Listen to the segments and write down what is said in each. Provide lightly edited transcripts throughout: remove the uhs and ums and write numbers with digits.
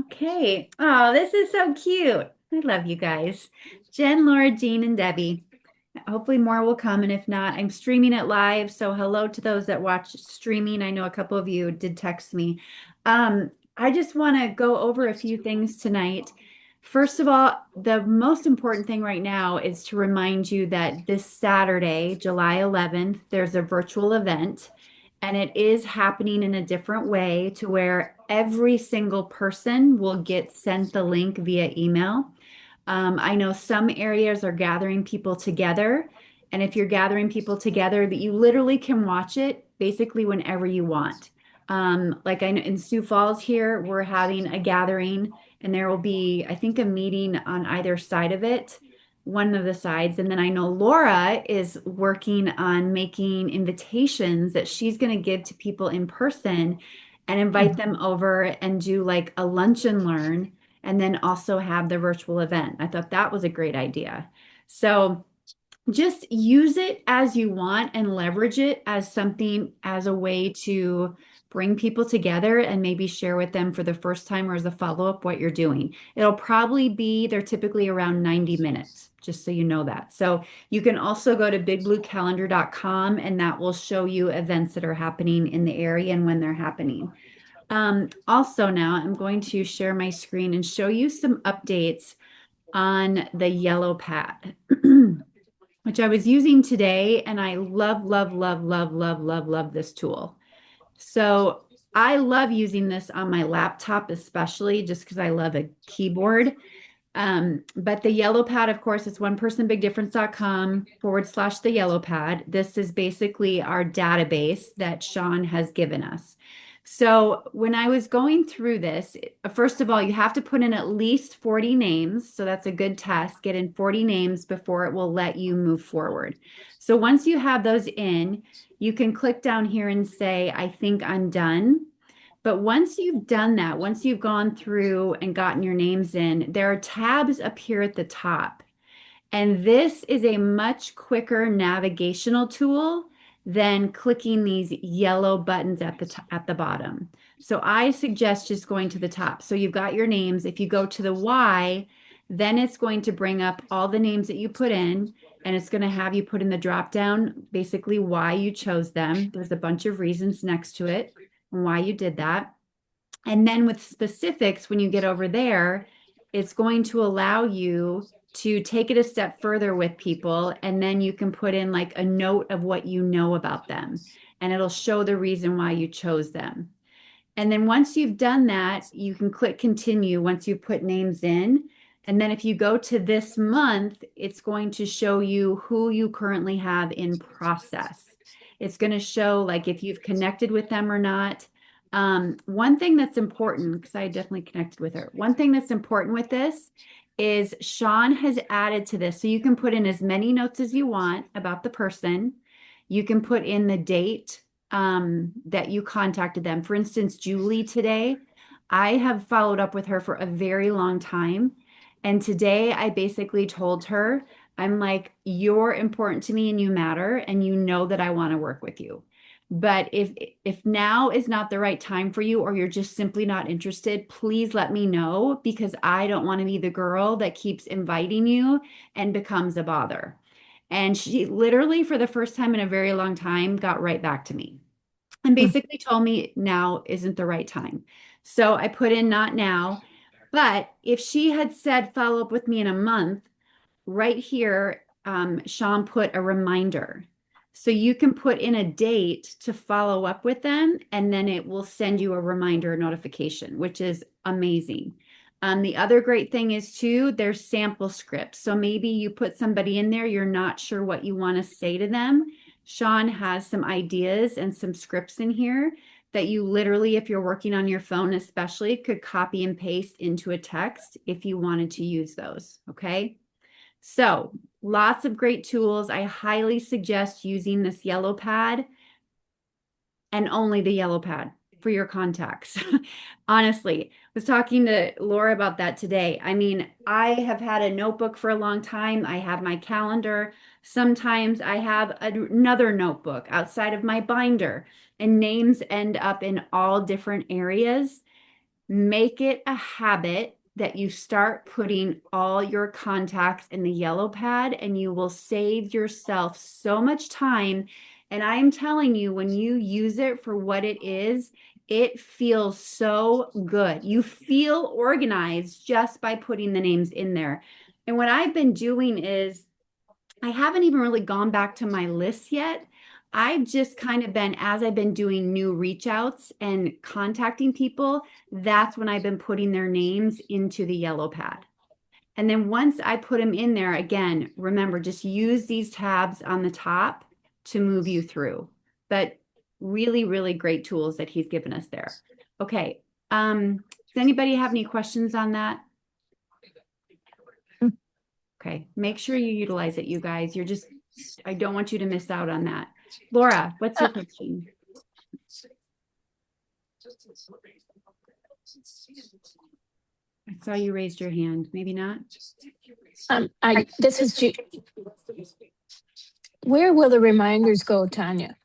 Okay. Oh, this is so cute. I love you guys. Jen, Laura, Jean, and Debbie. Hopefully more will come, and if not, I'm streaming it live. So hello to those that watch streaming. I know a couple of you did text me. I just want to go over a few things tonight. First of all, the most important thing right now is to remind you that this Saturday, July 11th, there's a virtual event, and it is happening in a different way to where every single person will get sent the link via email. I know some areas are gathering people together, and if you're gathering people together, that you literally can watch it basically whenever you want. Like I know in Sioux Falls here, we're having a gathering, and there will be, I think, a meeting on either side of it, one of the sides. And then I know Laura is working on making invitations that she's going to give to people in person and invite them over and do like a lunch and learn and then also have the virtual event. I thought that was a great idea. So just use it as you want and leverage it as something, as a way to bring people together and maybe share with them for the first time or as a follow-up what you're doing. It'll probably be, they're typically around 90 minutes, just so you know that. So you can also go to bigbluecalendar.com and that will show you events that are happening in the area and when they're happening. Also now I'm going to share my screen and show you some updates on the yellow pad, which I was using today, and I love, love, love, love, love, love, love this tool. So I love using this on my laptop, especially just because I love a keyboard. But the yellow pad, of course, it's onepersonbigdifference.com/, the yellow pad. This is basically our database that Sean has given us. So when I was going through this, first of all, you have to put in at least 40 names. So that's a good test. Get in 40 names before it will let you move forward. So once you have those in, you can click down here and say, I think I'm done. But once you've done that, once you've gone through and gotten your names in, there are tabs up here at the top. And this is a much quicker navigational tool than clicking these yellow buttons at the bottom. So I suggest just going to the top. So you've got your names. If you go to the Y, then it's going to bring up all the names that you put in, and it's going to have you put in the drop down basically why you chose them. There's a bunch of reasons next to it and why you did that. And then with specifics, when you get over there, it's going to allow you to take it a step further with people. And then you can put in like a note of what you know about them. And it'll show the reason why you chose them. And then once you've done that, you can click continue once you've put names in. And then if you go to this month, it's going to show you who you currently have in process. It's going to show like if you've connected with them or not. One thing that's important, because I definitely connected with her, one thing that's important with this is Sean has added to this. So you can put in as many notes as you want about the person. You can put in the date that you contacted them. For instance, Julie today, I have followed up with her for a very long time. And today I basically told her, I'm like, you're important to me and you matter, and you know that I want to work with you. But if now is not the right time for you or you're just simply not interested, please let me know because I don't want to be the girl that keeps inviting you and becomes a bother. And she literally, for the first time in a very long time, got right back to me and basically told me now isn't the right time. So I put in not now. But if she had said follow up with me in a month, right here, Sean put a reminder. So you can put in a date to follow up with them, and then it will send you a reminder notification, which is amazing. The other great thing is too, there's sample scripts. So maybe you put somebody in there, you're not sure what you want to say to them. Sean has some ideas and some scripts in here that you literally, if you're working on your phone especially, could copy and paste into a text if you wanted to use those. Okay. So lots of great tools. I highly suggest using this yellow pad and only the yellow pad for your contacts. Honestly, I was talking to Laura about that today. I mean, I have had a notebook for a long time. I have my calendar. Sometimes I have another notebook outside of my binder, and names end up in all different areas. make it a habit that you start putting all your contacts in the yellow pad, and you will save yourself so much time. And I am telling you, when you use it for what it is, it feels so good. You feel organized just by putting the names in there. And what I've been doing is I haven't even really gone back to my list yet. I've just kind of been, as I've been doing new reach outs and contacting people, that's when I've been putting their names into the yellow pad. And then once I put them in there, again, remember, just use these tabs on the top to move you through. But really, really great tools that he's given us there. Okay. Does anybody have any questions on that? Okay. Make sure you utilize it, you guys. I don't want you to miss out on that. Laura, what's your question? I saw you raised your hand. Maybe not. This is where will the reminders go, Tanya?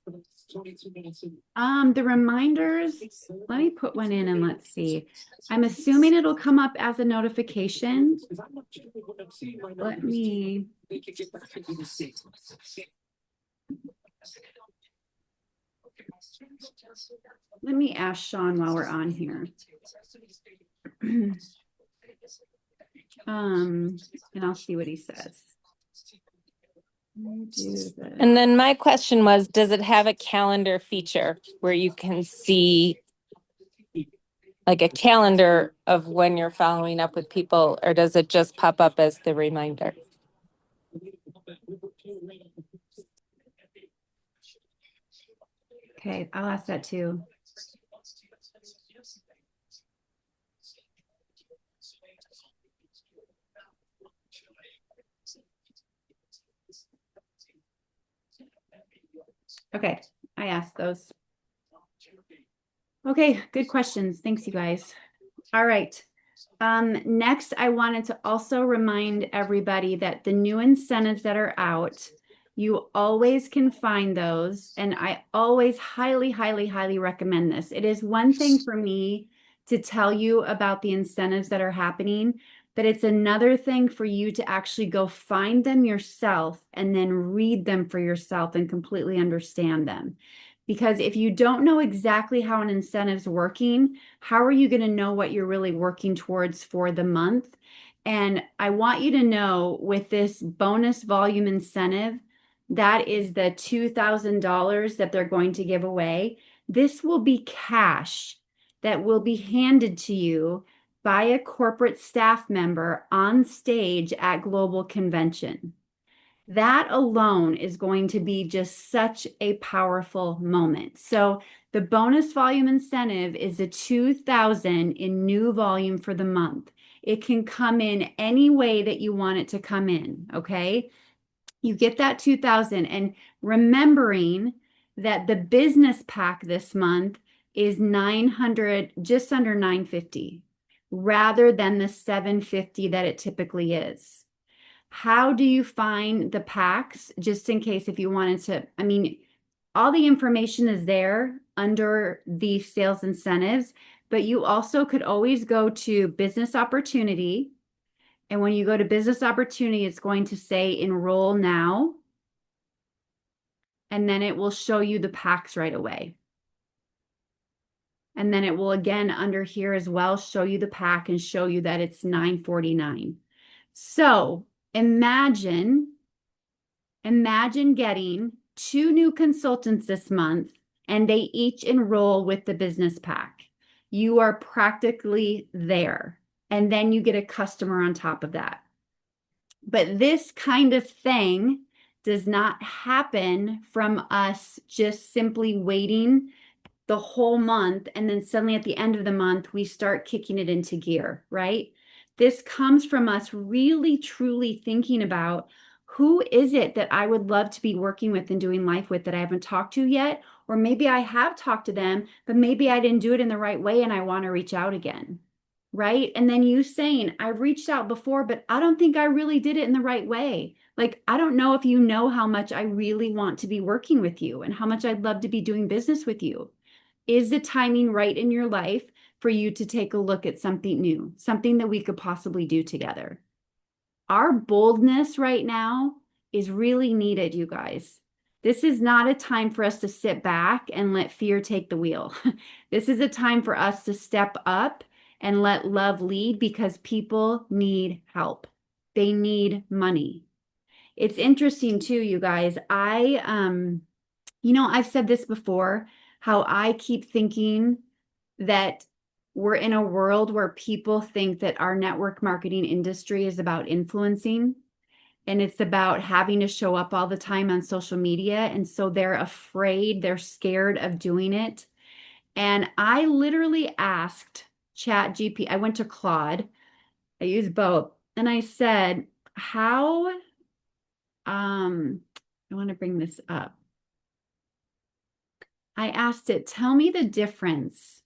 The reminders, let me put one in and let's see. I'm assuming it'll come up as a notification. Let me ask Sean while we're on here. And I'll see what he says. And then my question was, does it have a calendar feature where you can see like a calendar of when you're following up with people, or does it just pop up as the reminder? Okay, I'll ask that too. Okay, I asked those. Okay, good questions. Thanks, you guys. All right. Next, I wanted to also remind everybody that the new incentives that are out, you always can find those. And I always highly, highly, highly recommend this. It is one thing for me to tell you about the incentives that are happening, but it's another thing for you to actually go find them yourself and then read them for yourself and completely understand them. Because if you don't know exactly how an incentive's working, how are you going to know what you're really working towards for the month? And I want you to know, with this bonus volume incentive, that is the $2,000 that they're going to give away. This will be cash that will be handed to you by a corporate staff member on stage at Global Convention. That alone is going to be just such a powerful moment. So the bonus volume incentive is a 2,000 in new volume for the month. It can come in any way that you want it to come in, okay? You get that 2,000, and remembering that the business pack this month is 900, just under 950, rather than the 750 that it typically is. How do you find the packs? Just in case if you wanted to, I mean, all the information is there under the sales incentives, but you also could always go to business opportunity. And when you go to business opportunity, it's going to say enroll now. And then it will show you the packs right away. And then it will again under here as well, show you the pack and show you that it's $949. So imagine getting 2 new consultants this month and they each enroll with the business pack. You are practically there. And then you get a customer on top of that. But this kind of thing does not happen from us just simply waiting the whole month and then suddenly at the end of the month we start kicking it into gear, right? This comes from us really truly thinking about, who is it that I would love to be working with and doing life with that I haven't talked to yet? Or maybe I have talked to them, but maybe I didn't do it in the right way and I want to reach out again, right? And then you saying, I've reached out before, but I don't think I really did it in the right way. Like, I don't know if you know how much I really want to be working with you and how much I'd love to be doing business with you. Is the timing right in your life for you to take a look at something new, something that we could possibly do together. Our boldness right now is really needed, you guys. This is not a time for us to sit back and let fear take the wheel. This is a time for us to step up and let love lead because people need help. They need money. It's interesting too, you guys. I've said this before, how I keep thinking that we're in a world where people think that our network marketing industry is about influencing and it's about having to show up all the time on social media. And so they're afraid, they're scared of doing it. And I literally asked ChatGPT, I went to Claude, I use both, and I said, I want to bring this up. I asked it, tell me the difference.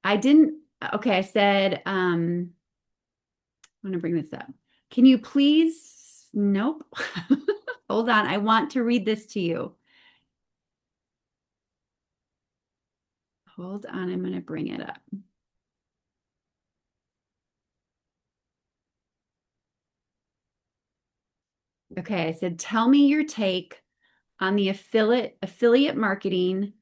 I said, I want to bring this up. Can you please, nope. Hold on, I want to read this to you. Hold on, I'm going to bring it up. Okay, I said, tell me your take on the affiliate marketing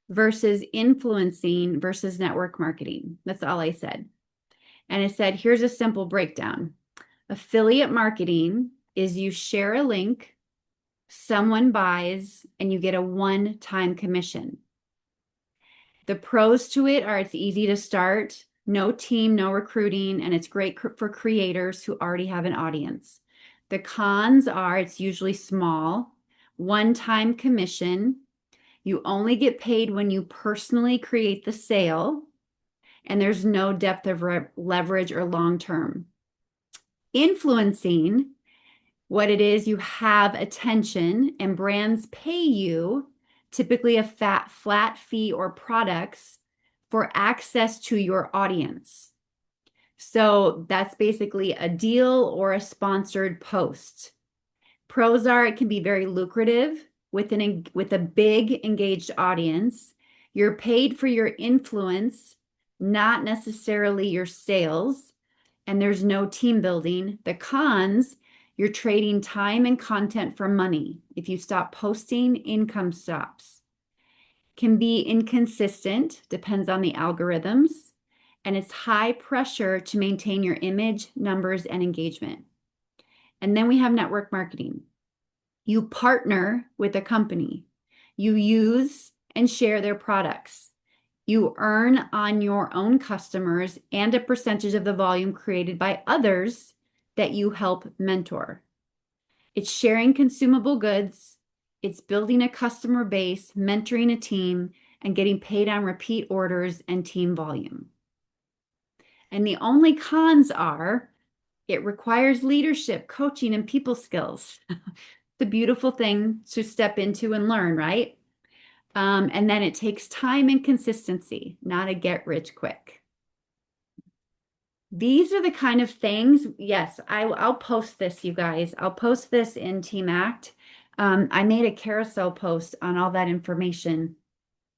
versus influencing versus network marketing. That's all I said. And I said, here's a simple breakdown. Affiliate marketing is you share a link, someone buys, and you get a one-time commission. The pros to it are it's easy to start, no team, no recruiting, and it's great for creators who already have an audience. The cons are it's usually small, one-time commission. You only get paid when you personally create the sale, and there's no depth of leverage or long-term. Influencing, what it is, you have attention and brands pay you typically a flat fee or products for access to your audience. So that's basically a deal or a sponsored post. Pros are it can be very lucrative with a big engaged audience. You're paid for your influence, not necessarily your sales, and there's no team building. The cons, you're trading time and content for money. If you stop posting, income stops. Can be inconsistent, depends on the algorithms, and it's high pressure to maintain your image, numbers, and engagement. And then we have network marketing. You partner with a company. You use and share their products. You earn on your own customers and a percentage of the volume created by others that you help mentor. It's sharing consumable goods. It's building a customer base, mentoring a team, and getting paid on repeat orders and team volume. And the only cons are it requires leadership, coaching, and people skills. It's a beautiful thing to step into and learn, right? And then it takes time and consistency, not a get rich quick. These are the kind of things, yes, I'll post this, you guys. I'll post this in Team Act. I made a carousel post on all that information.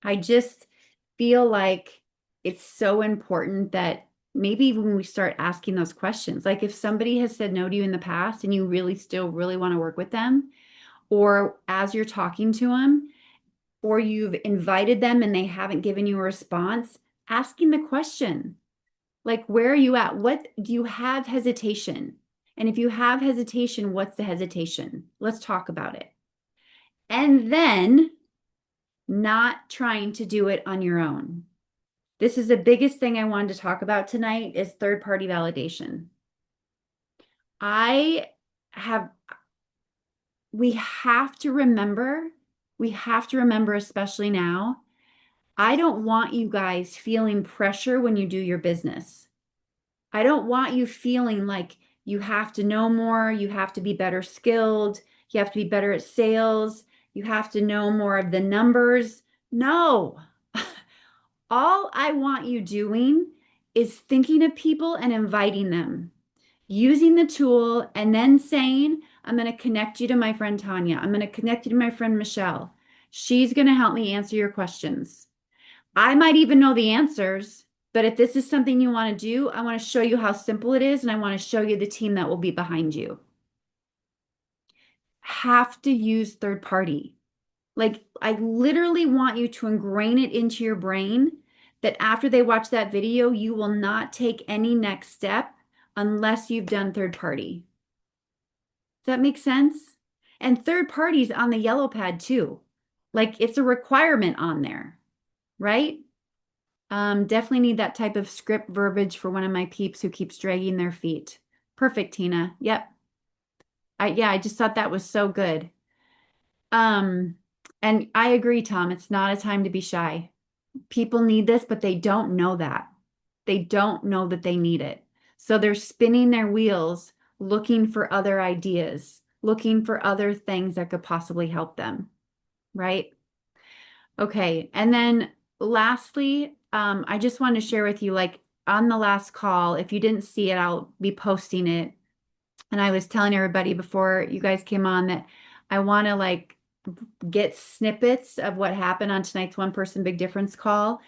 I just feel like it's so important that maybe when we start asking those questions, like if somebody has said no to you in the past and you really still really want to work with them, or as you're talking to them, or you've invited them and they haven't given you a response, asking the question, like, where are you at? What do you have hesitation? And if you have hesitation, what's the hesitation? Let's talk about it. And then not trying to do it on your own. This is the biggest thing I wanted to talk about tonight is third-party validation. We have to remember, especially now, I don't want you guys feeling pressure when you do your business. I don't want you feeling like you have to know more, you have to be better skilled, you have to be better at sales, you have to know more of the numbers. No. All I want you doing is thinking of people and inviting them, using the tool and then saying, I'm going to connect you to my friend Tanya. I'm going to connect you to my friend Michelle. She's going to help me answer your questions. I might even know the answers, But if this is something you want to do, I want to show you how simple it is, and I want to show you the team that will be behind you. Have to use third party. Like, I literally want you to ingrain it into your brain that after they watch that video, you will not take any next step unless you've done third party. Does that make sense? And third parties on the yellow pad too. Like, it's a requirement on there, right? Definitely need that type of script verbiage for one of my peeps who keeps dragging their feet. Perfect, Tina. Yep. I just thought that was so good. And I agree, Tom, it's not a time to be shy. People need this, but they don't know that. They don't know that they need it. So they're spinning their wheels looking for other ideas, looking for other things that could possibly help them, right? Okay, and then lastly, I just wanted to share with you, like on the last call, if you didn't see it, I'll be posting it. And I was telling everybody before you guys came on that I want to like get snippets of what happened on tonight's One Person Big Difference call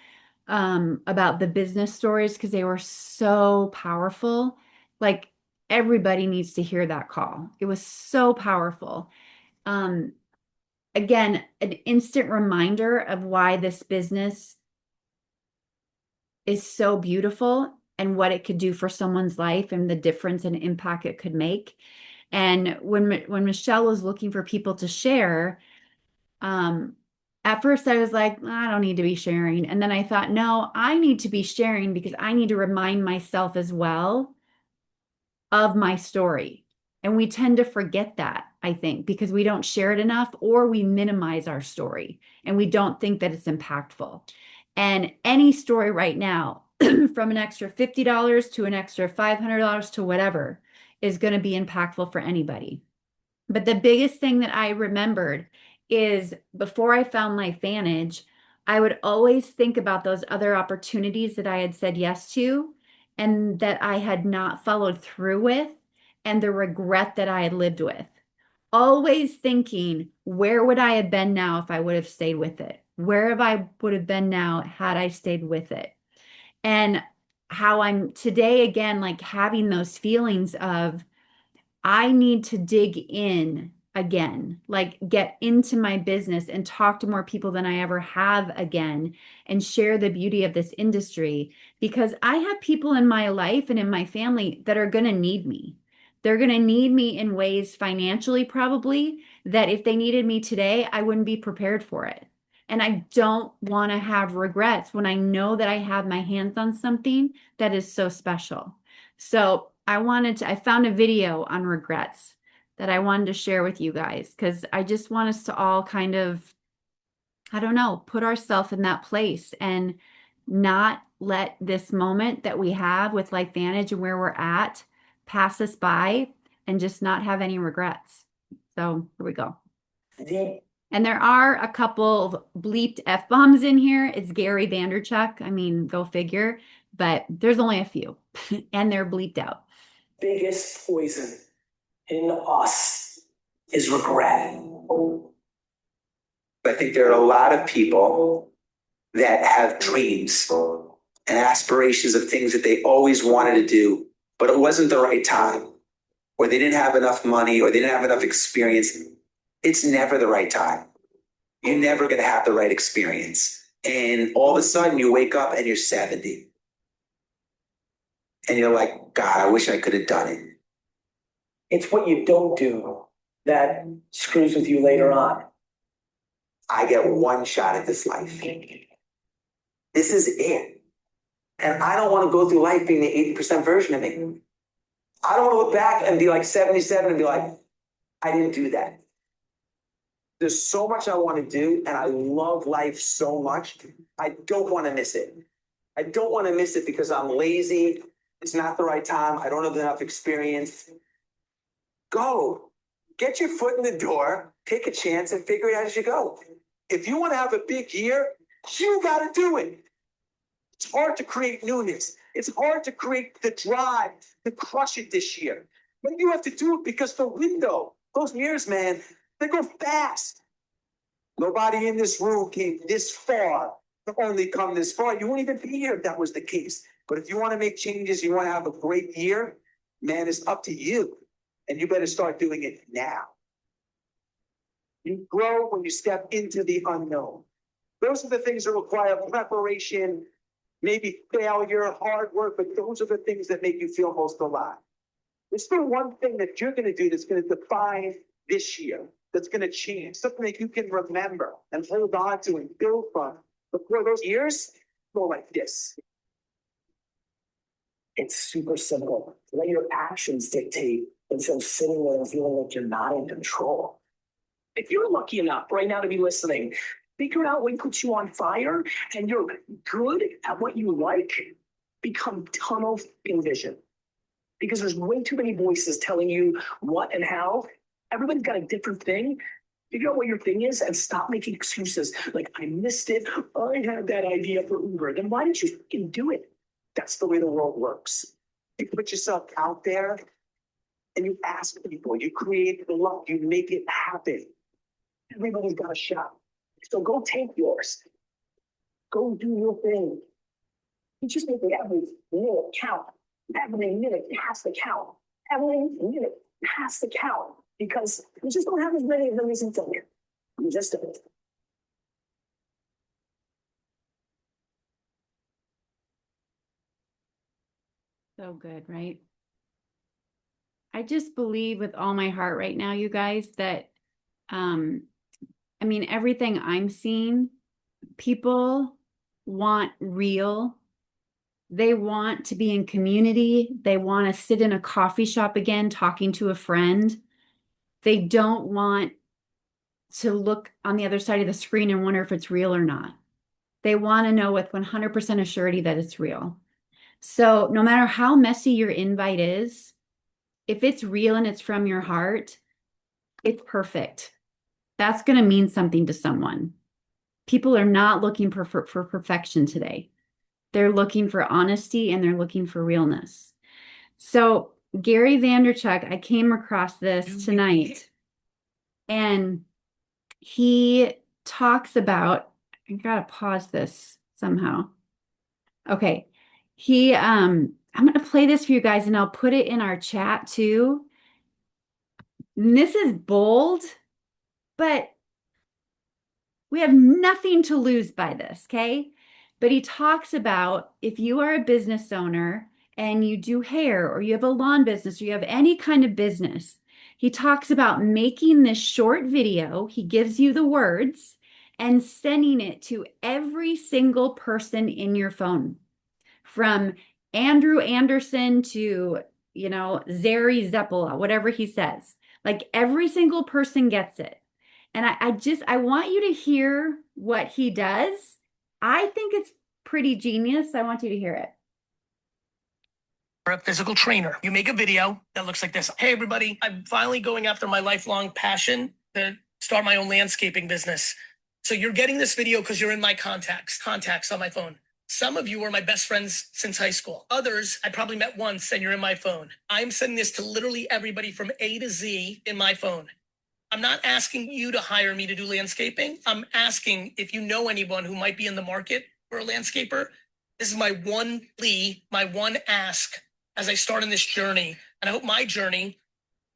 about the business stories because they were so powerful. Like everybody needs to hear that call. It was so powerful. Again, an instant reminder of why this business is so beautiful and what it could do for someone's life and the difference and impact it could make. And when Michelle was looking for people to share, at first I was like, I don't need to be sharing. And then I thought, no, I need to be sharing because I need to remind myself as well of my story. And we tend to forget that, I think, because we don't share it enough or we minimize our story and we don't think that it's impactful. And any story right now, from an extra $50 to an extra $500 to whatever, is going to be impactful for anybody. But the biggest thing that I remembered is before I found LifeVantage, I would always think about those other opportunities that I had said yes to and that I had not followed through with, and the regret that I had lived with. Always thinking, where would I have been now if I would have stayed with it? Where would have been now had I stayed with it? And how I'm today again, like having those feelings of, I need to dig in again, like get into my business and talk to more people than I ever have again and share the beauty of this industry because I have people in my life and in my family that are going to need me. They're going to need me in ways financially, probably, that if they needed me today, I wouldn't be prepared for it. And I don't want to have regrets when I know that I have my hands on something that is so special. So I found a video on regrets that I wanted to share with you guys because I just want us to all kind of, I don't know, put ourselves in that place and not let this moment that we have with LifeVantage and where we're at pass us by and just not have any regrets. So here we go. And there are a couple of bleeped F-bombs in here. It's Gary Vaynerchuk. I mean, go figure. But there's only a few and they're bleeped out. Biggest poison in us is regret. I think there are a lot of people that have dreams and aspirations of things that they always wanted to do, but it wasn't the right time, or they didn't have enough money, or they didn't have enough experience. It's never the right time. You're never going to have the right experience. And all of a sudden you wake up and you're 70. And you're like, God, I wish I could have done it. It's what you don't do that screws with you later on. I get one shot at this life. This is it. And I don't want to go through life being the 80% version of me. I don't want to look back and be like 77 and be like, I didn't do that. There's so much I want to do, and I love life so much. I don't want to miss it. I don't want to miss it because I'm lazy. It's not the right time. I don't have enough experience. Go. Get your foot in the door, take a chance, and figure it out as you go. If you want to have a big year, you got to do it. It's hard to create newness. It's hard to create the drive to crush it this year. But you have to do it because the window, those years, man, they go fast. Nobody in this room came this far only come this far. You won't even be here if that was the case. But if you want to make changes, you want to have a great year, man, it's up to you. And you better start doing it now. You grow when you step into the unknown. Those are the things that require preparation, maybe failure, hard work, but those are the things that make you feel most alive. There's still one thing that you're going to do that's going to define this year, that's going to change, something that you can remember and hold on to and build from. Before those years go like this. It's super simple. Let your actions dictate instead of sitting there and feeling like you're not in control. If you're lucky enough right now to be listening, figure out what puts you on fire and you're good at what you like, become tunnel vision. Because there's way too many voices telling you what and how. Everybody's got a different thing. Figure out what your thing is and stop making excuses. Like, I missed it. I had that idea for Uber. Then why didn't you fucking do it? That's the way the world works. You put yourself out there and you ask people, you create the luck, you make it happen. Everybody's got a shot. So go take yours. Go do your thing. You just make every minute count. Every minute has to count. Every minute has to count. Because we just don't have as many of them as you think. We just don't. So good, right? I just believe with all my heart right now, you guys, that I mean, everything I'm seeing, people want real. They want to be in community. They want to sit in a coffee shop again, talking to a friend. They don't want to look on the other side of the screen and wonder if it's real or not. They want to know with 100% assurity that it's real. So no matter how messy your invite is, if it's real and it's from your heart, it's perfect. That's going to mean something to someone. People are not looking for perfection today. They're looking for honesty and they're looking for realness. So Gary Vaynerchuk, I came across this tonight, and he talks about, I gotta pause this somehow. Okay. I'm going to play this for you guys and I'll put it in our chat too. And this is bold, but we have nothing to lose by this, okay? But he talks about if you are a business owner and you do hair or you have a lawn business or you have any kind of business, he talks about making this short video. He gives you the words and sending it to every single person in your phone, from Andrew Anderson to, Zari Zeppola, whatever he says. Like, every single person gets it. And I want you to hear what he does. I think it's pretty genius. I want you to hear it. You're a physical trainer. You make a video that looks like this. Hey, everybody, I'm finally going after my lifelong passion to start my own landscaping business. So you're getting this video because you're in my contacts on my phone. Some of you are my best friends since high school. Others, I probably met once and you're in my phone. I'm sending this to literally everybody from A to Z in my phone. I'm not asking you to hire me to do landscaping. I'm asking if you know anyone who might be in the market for a landscaper. This is my one plea, my one ask as I start on this journey. And I hope my journey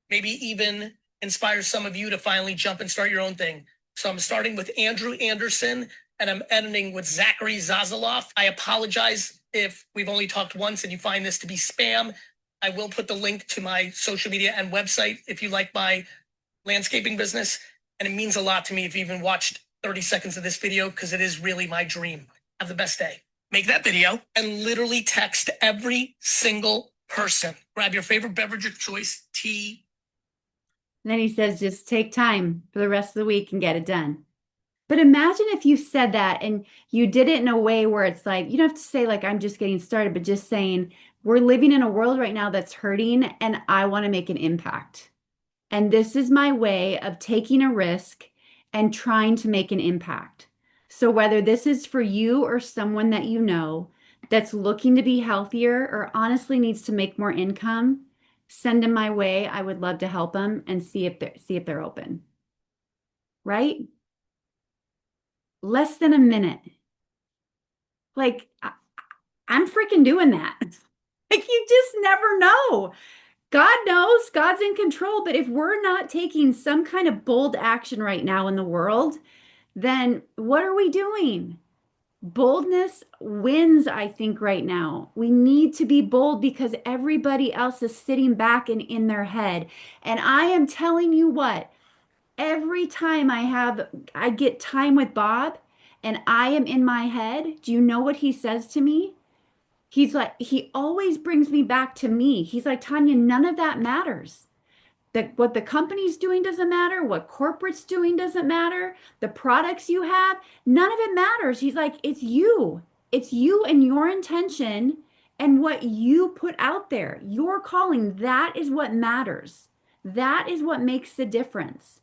maybe even inspires some of you to finally jump and start your own thing. So I'm starting with Andrew Anderson and I'm editing with Zachary Zazaloff. I apologize if we've only talked once and you find this to be spam. I will put the link to my social media and website if you like my landscaping business. And it means a lot to me if you even watched 30 seconds of this video, because it is really my dream. Have the best day. Make that video and literally text every single person. Grab your favorite beverage of choice, tea. And then he says, just take time for the rest of the week and get it done. But imagine if you said that and you did it in a way where it's like, you don't have to say like, I'm just getting started, but just saying, we're living in a world right now that's hurting and I want to make an impact. And this is my way of taking a risk and trying to make an impact. So whether this is for you or someone that you know that's looking to be healthier or honestly needs to make more income, send them my way. I would love to help them and see if they're open. Right? Less than a minute. Like, I'm freaking doing that. Like, you just never know. God knows, God's in control. But if we're not taking some kind of bold action right now in the world, then what are we doing? Boldness wins, I think, right now. We need to be bold because everybody else is sitting back and in their head. And I am telling you what, every time I get time with Bob and I am in my head, do you know what he says to me? He's like, he always brings me back to me. He's like, Tanya, none of that matters. That what the company's doing doesn't matter, what corporate's doing doesn't matter, the products you have, none of it matters. He's like, it's you. It's you and your intention and what you put out there. Your calling, that is what matters. That is what makes the difference.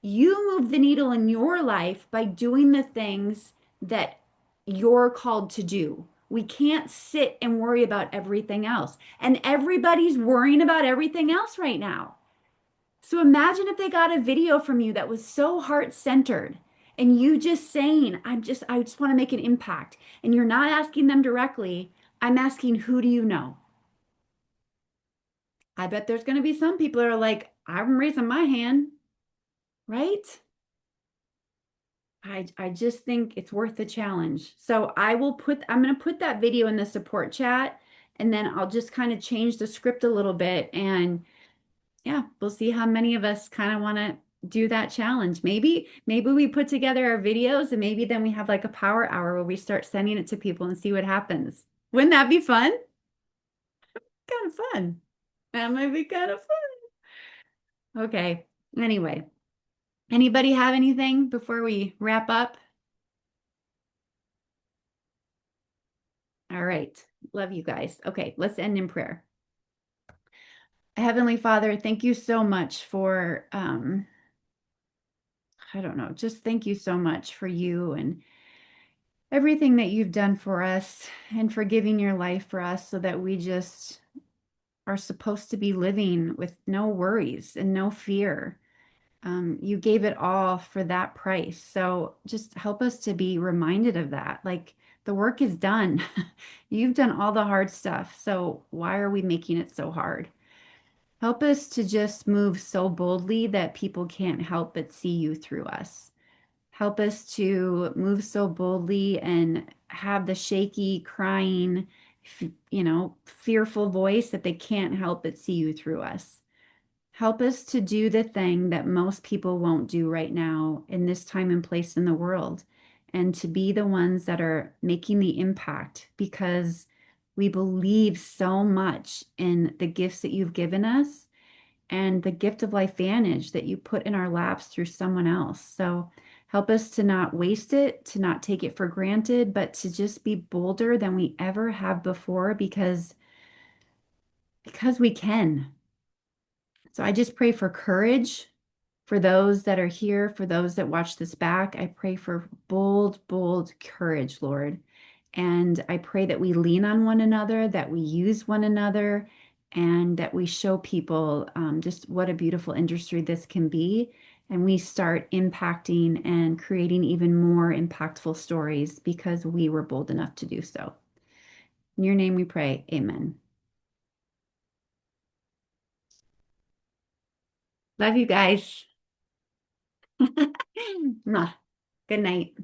You move the needle in your life by doing the things that you're called to do. We can't sit and worry about everything else. And everybody's worrying about everything else right now. So imagine if they got a video from you that was so heart-centered and you just saying, I just want to make an impact. And you're not asking them directly. I'm asking, who do you know? I bet there's going to be some people that are like, I'm raising my hand, right? I just think it's worth the challenge. So I'm going to put that video in the support chat and then I'll just kind of change the script a little bit and yeah, we'll see how many of us kind of want to do that challenge. Maybe we put together our videos and maybe then we have like a power hour where we start sending it to people and see what happens. Wouldn't that be fun? Kind of fun. That might be kind of fun. Okay. Anyway, anybody have anything before we wrap up? All right. Love you guys. Okay, let's end in prayer. Heavenly Father, thank you so much for I don't know, just thank you so much for you and everything that you've done for us and for giving your life for us so that we just are supposed to be living with no worries and no fear. You gave it all for that price. So just help us to be reminded of that. Like the work is done. You've done all the hard stuff. So why are we making it so hard? Help us to just move so boldly that people can't help but see you through us. Help us to move so boldly and have the shaky, crying, fearful voice that they can't help but see you through us. Help us to do the thing that most people won't do right now in this time and place in the world, and to be the ones that are making the impact because we believe so much in the gifts that you've given us and the gift of LifeVantage that you put in our laps through someone else. So help us to not waste it, to not take it for granted, but to just be bolder than we ever have before because we can. So I just pray for courage for those that are here, for those that watch this back. I pray for bold, bold courage, Lord. And I pray that we lean on one another, that we use one another, and that we show people just what a beautiful industry this can be. And we start impacting and creating even more impactful stories because we were bold enough to do so. In your name we pray. Amen. Love you guys. Mwah. Good night.